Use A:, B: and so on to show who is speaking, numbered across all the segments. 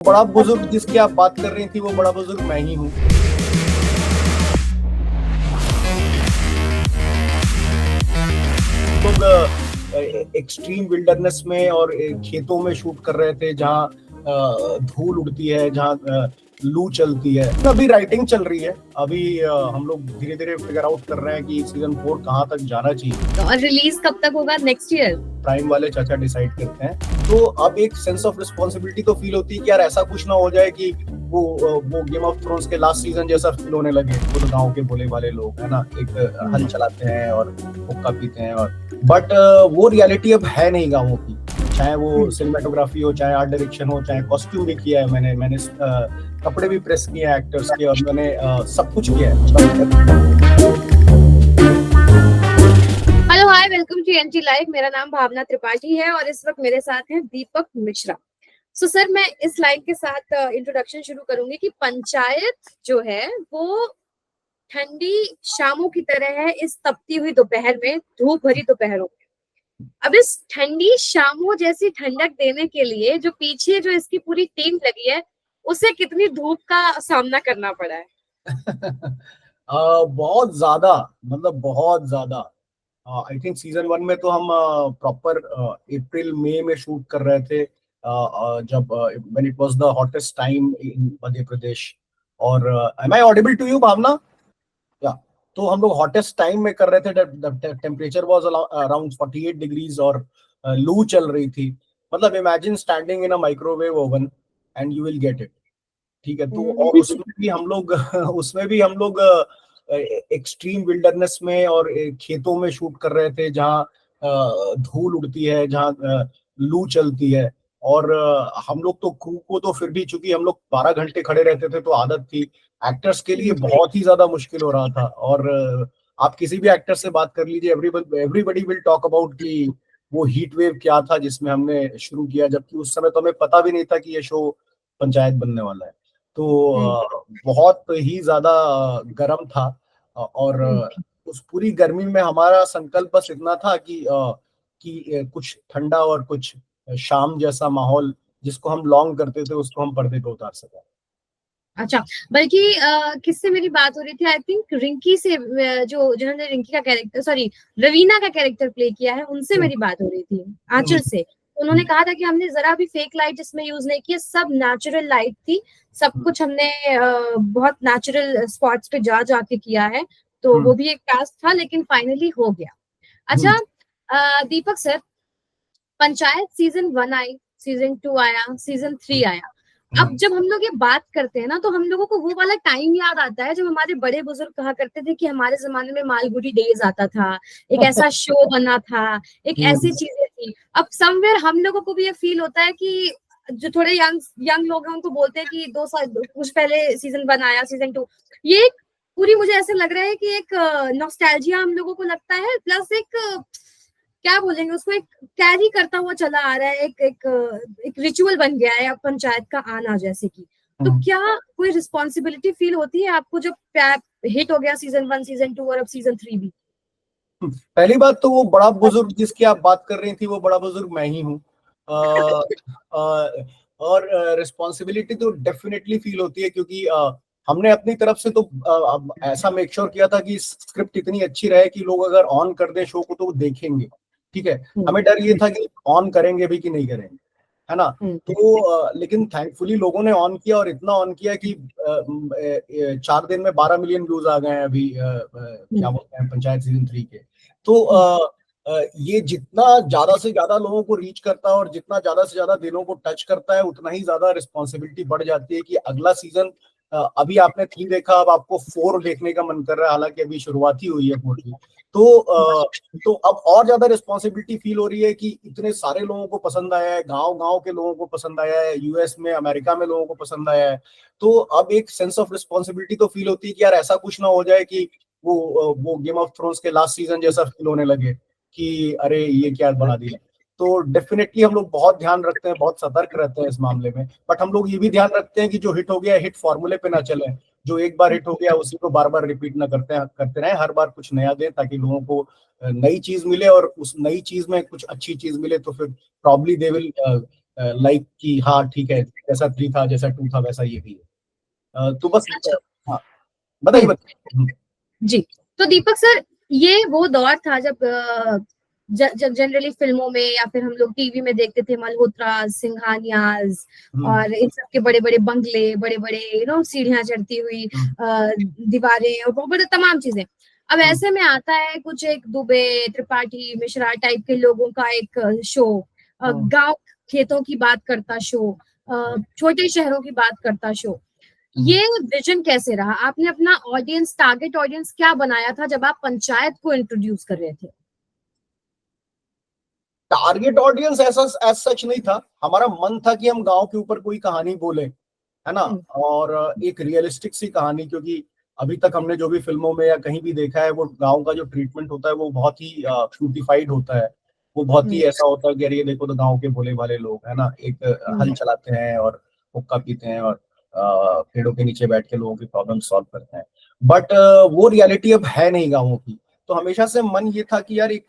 A: बड़ा बुजुर्ग जिसकी आप बात कर रही थी वो बड़ा बुजुर्ग मैं ही हूँ। लोग एक्सट्रीम विल्डरनेस में और खेतों में शूट कर रहे थे जहाँ धूल उड़ती है, जहाँ लू चलती है। अभी राइटिंग चल रही है। अभी हम लोग धीरे धीरे फिगर आउट कर रहे हैं कि सीजन 4 कहाँ तक जाना चाहिए
B: और रिलीज कब तक होगा? नेक्स्ट ईयर
A: प्राइम वाले चाचा डिसाइड करते हैं। तो अब एक सेंस ऑफ रिस्पॉन्सिबिलिटी तो फील होती है कि यार ऐसा कुछ ना हो जाए कि वो गेम ऑफ थ्रोन्स के लास्ट सीजन जैसा फील होने लगे। वो गांव के भोले वाले लोग है ना, एक हल चलाते हैं और हुक्का पीते हैं, और बट वो रियलिटी अब है नहीं गाँवों की। चाहे वो सिनेमेटोग्राफी हो, चाहे आर्ट डायरेक्शन हो, चाहे कॉस्ट्यूम भी किया है मैंने कपड़े भी प्रेस किए हैं एक्टर्स के, और मैंने सब कुछ किया है।
B: Hello hi, welcome to NT live. मेरा नाम भावना त्रिपाठी है और इस वक्त मेरे साथ हैं दीपक मिश्रा। सर, मैं इस लाइन के साथ इंट्रोडक्शन शुरू करूंगी कि पंचायत जो है वो ठंडी शामों की तरह है इस तपती हुई दोपहर में, धूप भरी दोपहरों में। अब इस ठंडी शामों जैसी ठंडक देने के लिए जो पीछे जो इसकी पूरी टीम लगी है, उसे कितनी धूप का सामना करना पड़ा है?
A: बहुत ज्यादा, मतलब बहुत ज्यादा। आई थिंक सीजन 1 में तो हम प्रॉपर अप्रैल मई में शूट कर रहे थे, जब when it was the hottest time in Madhya Pradesh. और am I audible to you Bhavna? या तो हम लोग हॉटेस्ट टाइम में कर रहे थे। टेम्परेचर वाज अराउंड 48 डिग्रीज और लू चल रही थी। मतलब imagine standing in a microwave oven and you will get it. ठीक है, तो और उसमें भी हम लोग उसमें भी हम लोग एक्सट्रीम विल्डरनेस में और खेतों में शूट कर रहे थे जहाँ धूल उड़ती है, जहाँ लू चलती है। और हम लोग तो क्रू को तो फिर भी, चूंकि हम लोग 12 घंटे खड़े रहते थे तो आदत थी। एक्टर्स के लिए बहुत ही ज्यादा मुश्किल हो रहा था। और आप किसी भी एक्टर से बात कर लीजिए, एवरीबडी विल टॉक अबाउट कि वो हीट वेव क्या था जिसमें हमने शुरू किया, जबकि उस समय तो हमें पता भी नहीं था कि ये शो पंचायत बनने वाला है। तो बहुत ही ज्यादा गर्म था। और उस पूरी गर्मी में हमारा संकल्प बस इतना था कि कुछ ठंडा और कुछ शाम जैसा माहौल जिसको हम लॉन्ग करते थे उसको हम पर्दे पे उतार सके।
B: अच्छा, बल्कि किससे मेरी बात हो रही थी? आई थिंक रिंकी से, जो जिन्होंने रिंकी का कैरेक्टर, सॉरी रवीना का कैरेक्टर प्ले किया है, उनसे मेरी बात हो रही थी, आंचल से। उन्होंने कहा था कि हमने जरा भी फेक लाइट इसमें यूज नहीं की, सब नेचुरल लाइट थी। सब कुछ हमने बहुत नेचुरल स्पॉट्स पे जा जाके किया है। तो वो भी एक टास्क था, लेकिन फाइनली हो गया। अच्छा, दीपक सर, पंचायत सीजन 1 आई, सीजन 2 आया, सीजन 3 आया। अब जब हम लोग ये बात करते हैं ना, तो हम लोगों को वो वाला टाइम याद आता है जब हमारे बड़े बुजुर्ग कहा करते थे कि हमारे जमाने में मालगुडी डेज आता था, एक ऐसा शो बना था, एक ऐसी चीजें थी। अब समवेयर हम लोगों को भी ये फील होता है कि जो थोड़े यंग यंग लोग हैं उनको बोलते हैं कि 2 साल कुछ पहले सीजन 1 आया, सीजन 2। ये एक पूरी, मुझे ऐसे लग रहा है कि एक नॉस्टैल्जिया हम लोगों को लगता है, प्लस एक क्या बोलेंगे उसको, एक कैरी करता हुआ चला आ रहा है, एक रिचुअल बन गया है अब पंचायत का आना जैसे कि। तो क्या कोई रिस्पॉन्सिबिलिटी फील होती है आपको जब हिट हो गया सीजन 1, सीजन 2 और अब सीजन 3 भी?
A: पहली बात तो वो बड़ा बुजुर्ग जिसकी आप बात कर रही थी वो बड़ा बुजुर्ग मैं ही हूँ। और रिस्पॉन्सिबिलिटी तो डेफिनेटली फील होती है, क्योंकि हमने अपनी तरफ से तो ऐसा मेक श्योर किया था कि स्क्रिप्ट इतनी अच्छी रहे कि लोग अगर ऑन कर दे शो को तो वो देखेंगे। ठीक है, हमें डर ये था कि ऑन करेंगे भी कि नहीं करेंगे, है ना। तो लेकिन थैंकफुली लोगों ने ऑन किया, और इतना ऑन किया कि 4 दिन में 12 मिलियन व्यूज आ गए हैं अभी, क्या बोलते हैं, पंचायत सीजन 3 के। तो ये जितना ज्यादा से ज्यादा लोगों को रीच करता है और जितना ज्यादा से ज्यादा दिलों को टच करता है, उतना ही ज्यादा रिस्पॉन्सिबिलिटी बढ़ जाती है कि अगला सीजन, अभी आपने 3 देखा, अब आपको 4 देखने का मन कर रहा है, हालांकि अभी शुरुआत ही हुई है 4 की। तो अब और ज्यादा रिस्पॉन्सिबिलिटी फील हो रही है कि इतने सारे लोगों को पसंद आया है, गांव गांव के लोगों को पसंद आया है, यूएस में, अमेरिका में लोगों को पसंद आया है। तो अब एक सेंस ऑफ रिस्पॉन्सिबिलिटी तो फील होती है कि यार ऐसा कुछ ना हो जाए कि वो गेम ऑफ थ्रोन्स के लास्ट सीजन जैसा फील होने लगे कि अरे ये क्या बना दिया। तो डेफिनेटली हम लोग बहुत ध्यान रखते हैं, बहुत सतर्क रहते हैं इस मामले में। बट हम लोग ये भी ध्यान रखते हैं कि जो हिट हो गया हिट फॉर्मूले पे ना चले, जो एक बार हिट हो गया उसी को बार बार रिपीट ना करते रहे, हर बार कुछ नया दें ताकि लोगों को नई चीज मिले, और उस नई चीज में कुछ अच्छी चीज मिले तो फिर प्रॉब्ली दे विल लाइक कि हाँ ठीक है, जैसा 3 था, जैसा 2 था, वैसा ये भी है। तो बस
B: अच्छा।
A: हाँ, बताइए बताइए।
B: जी। तो दीपक सर, ये वो दौर था जब जब जनरली फिल्मों में या फिर हम लोग टीवी में देखते थे मल्होत्रा, सिंघानियाज और इन सब के बड़े बड़े बंगले, बड़े बड़े सीढ़ियां चढ़ती हुई दीवारें और बहुत बड़े तमाम चीजें। अब ऐसे में आता है कुछ एक दुबे, त्रिपाठी, मिश्रा टाइप के लोगों का एक शो, गांव खेतों की बात करता शो, छोटे शहरों की बात करता शो। ये विजन कैसे रहा? आपने अपना ऑडियंस, टारगेट ऑडियंस क्या बनाया था जब आप पंचायत को इंट्रोड्यूस कर रहे थे?
A: टारगेट ऑडियंस ऐसा एज सच नहीं था, हमारा मन था कि हम गांव के ऊपर कोई कहानी बोले, है ना, और एक रियलिस्टिक सी कहानी, क्योंकि अभी तक हमने जो भी फिल्मों में या कहीं भी देखा है, वो गांव का जो ट्रीटमेंट होता है वो बहुत ही ब्यूटिफाइड होता है। वो बहुत ही ऐसा होता है कि अरे ये देखो तो गांव के भोले भाले लोग, है ना, एक हल चलाते हैं और हुक्का पीते हैं और पेड़ों के नीचे बैठ के लोगों की प्रॉब्लम सॉल्व करते हैं। बट वो रियलिटी अब है नहीं गाँवों की। तो हमेशा से मन ये था कि यार एक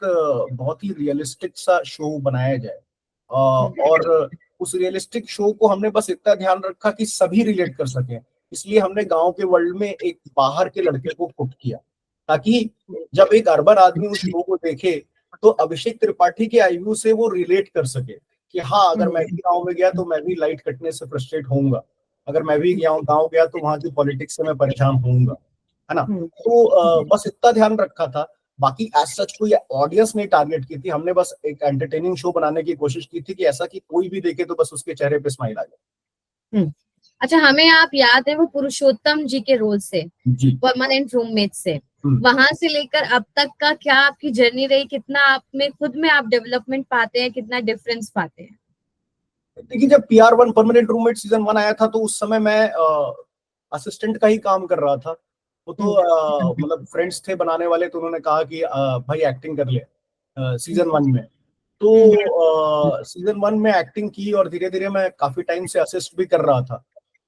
A: बहुत ही रियलिस्टिक सा शो बनाया जाए, और उस रियलिस्टिक शो को हमने बस इतना ध्यान रखा कि सभी रिलेट कर सकें। इसलिए हमने गांव के वर्ल्ड में एक बाहर के लड़के को पुट किया, ताकि जब एक अर्बन आदमी उस शो को देखे तो अभिषेक त्रिपाठी के आईव्यू से वो रिलेट कर सके कि हाँ, अगर मैं भी गाँव में गया तो मैं भी लाइट कटने से फ्रस्ट्रेट होऊंगा, अगर मैं भी गाँव गया तो वहां की पॉलिटिक्स से मैं परेशान होऊंगा, है ना। तो बस इतना ध्यान रखा था। बाकी एज सच कोई ऑडियंस नहीं टारगेट की थी, हमने बस एक एंटरटेनिंग शो बनाने की कोशिश की थी कि ऐसा कि कोई भी देखे तो बस उसके चेहरे पे स्माइल आ जाए।
B: अच्छा, हमें आप याद है वो पुरुषोत्तम जी के रोल से,
A: जी,
B: परमानेंट रूममेट से, वहां से लेकर अब तक का क्या आपकी जर्नी रही? कितना आप में खुद में आप डेवलपमेंट पाते हैं, कितना डिफरेंस पाते हैं?
A: देखिए, जब PR1 परमानेंट रूममेट सीजन 1 आया था तो उस समय मैं असिस्टेंट का ही काम कर रहा था। वो तो मतलब फ्रेंड्स थे बनाने वाले, तो उन्होंने कहा कि भाई एक्टिंग कर ले सीजन 1 में। तो सीजन 1 में एक्टिंग की और धीरे धीरे मैं काफी टाइम से असिस्ट भी कर रहा था।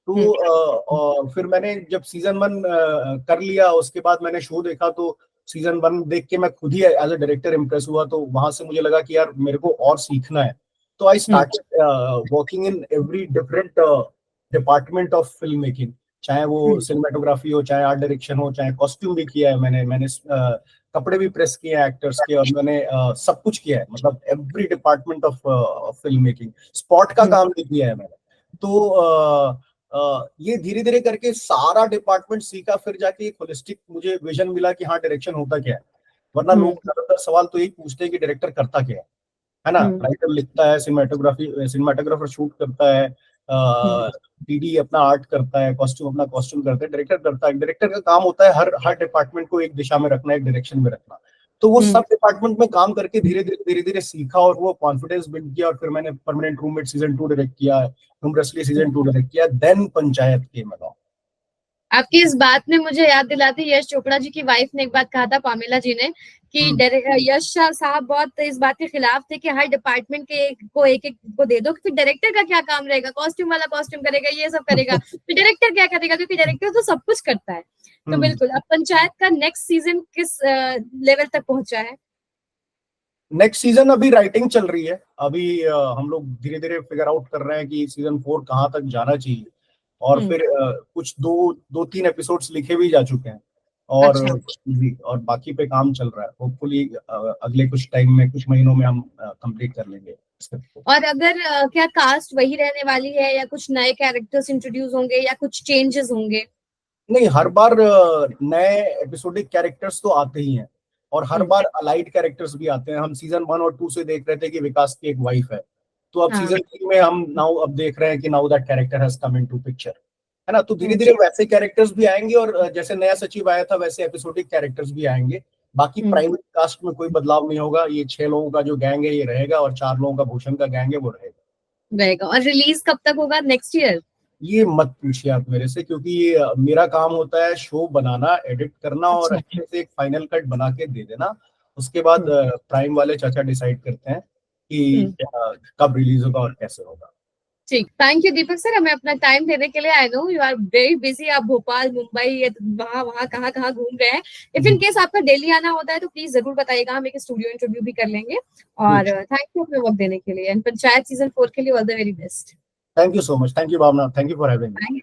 A: तो फिर मैंने जब सीजन 1 कर लिया, उसके बाद मैंने शो देखा, तो सीजन 1 देख के मैं खुद ही एज अ डायरेक्टर इम्प्रेस हुआ। तो वहां से मुझे लगा कि यार मेरे को और सीखना है। तो I started working in every different department of film making, चाहे वो सिनेमाटोग्राफी हो, चाहे आर्ट डायरेक्शन हो, चाहे कॉस्ट्यूम भी किया है मैंने कपड़े भी प्रेस किए हैं एक्टर्स के, और मैंने सब कुछ किया है, मतलब every department of film making. Spot का काम भी किया है मैंने। तो ये धीरे धीरे करके सारा डिपार्टमेंट सीखा, फिर जाके एक होलिस्टिक मुझे विजन मिला कि हाँ, डायरेक्शन होता क्या है। वरना लोग ज्यादातर सवाल तो यही पूछते हैं कि डायरेक्टर करता क्या है ना। राइटर लिखता है, सिनेमाटोग्राफर शूट करता है, PD अपना आर्ट करता है, कॉस्ट्यूम अपना कॉस्ट्यूम करता है, डायरेक्टर करता है। डायरेक्टर का काम होता है हर हर डिपार्टमेंट को एक दिशा में रखना, एक डायरेक्शन में रखना। तो वो सब डिपार्टमेंट में काम करके धीरे धीरे सीखा और वो कॉन्फिडेंस बिल्ड किया, और फिर मैंने परमानेंट रूममेट सीजन 2 डायरेक्ट किया, ह्यूमरसली सीजन 2 डायरेक्ट किया, देन पंचायत के मतलब।
B: आपकी इस बात ने मुझे याद दिलाती, यश चोपड़ा जी की वाइफ ने एक बात कहा था, पामेला जी ने, कि यश साहब बहुत इस बात के खिलाफ थे कि हर डिपार्टमेंट के एक को दे दो, फिर डायरेक्टर का क्या काम रहेगा, कॉस्ट्यूम वाला कॉस्ट्यूम करेगा, ये सब करेगा, फिर डायरेक्टर क्या करेगा, क्योंकि डायरेक्टर तो सब कुछ करता है। तो बिल्कुल, अब पंचायत का नेक्स्ट सीजन किस लेवल तक पहुंचा है?
A: नेक्स्ट सीजन अभी राइटिंग चल रही है। अभी हम लोग धीरे धीरे फिगर आउट कर रहे हैं कि सीजन 4 कहाँ तक जाना चाहिए, और फिर कुछ दो तीन एपिसोड्स लिखे भी जा चुके हैं, और जी, और बाकी पे काम चल रहा है। होपफुली अगले कुछ टाइम में, कुछ महीनों में हम कंप्लीट कर लेंगे स्क्रिप्ट को।
B: और अगर क्या कास्ट वही रहने वाली है, या कुछ नए कैरेक्टर्स इंट्रोड्यूस होंगे, या कुछ चेंजेस होंगे?
A: नहीं, हर बार नए एपिसोडिक कैरेक्टर्स तो आते ही हैं, और हर बार अलाइड कैरेक्टर्स भी आते हैं। हम सीजन 1 और 2 से देख रहे थे कि विकास की एक वाइफ है, तो अब सीजन 3 में हम नाउ अब देख रहे हैं कि now that character has come into picture, है ना। तो धीरे धीरे वैसे कैरेक्टर्स भी आएंगे, और जैसे नया सचिव आया था वैसे एपिसोडिक कैरेक्टर्स भी आएंगे। बाकी प्राइमरी कास्ट में कोई बदलाव नहीं होगा। ये 6 लोगों का जो गैंग है ये रहेगा, और 4 लोगों का भूषण का गैंग है वो रहेगा।
B: और रिलीज कब तक होगा? Next year?
A: ये मत पूछिए आप मेरे से, क्योंकि ये मेरा काम होता है शो बनाना, एडिट करना, और अच्छे से एक फाइनल कट बना के दे देना। उसके बाद प्राइम वाले चाचा डिसाइड करते हैं कि कब रिलीज होगा और कैसे होगा।
B: ठीक, थैंक यू दीपक सर, हमें अपना टाइम देने के लिए। I know you are very busy, आप भोपाल, मुंबई, वहाँ वहाँ कहाँ घूम रहे हैं। इफ इन केस आपका दिल्ली आना होता है तो प्लीज जरूर बताइएगा, हम एक स्टूडियो इंटरव्यू भी कर लेंगे। और थैंक यू अपने वक्त देने के लिए, एंड पंचायत सीजन 4 के लिए all the very best.
A: Thank you so much, thank you Bhavna, thank you for having me.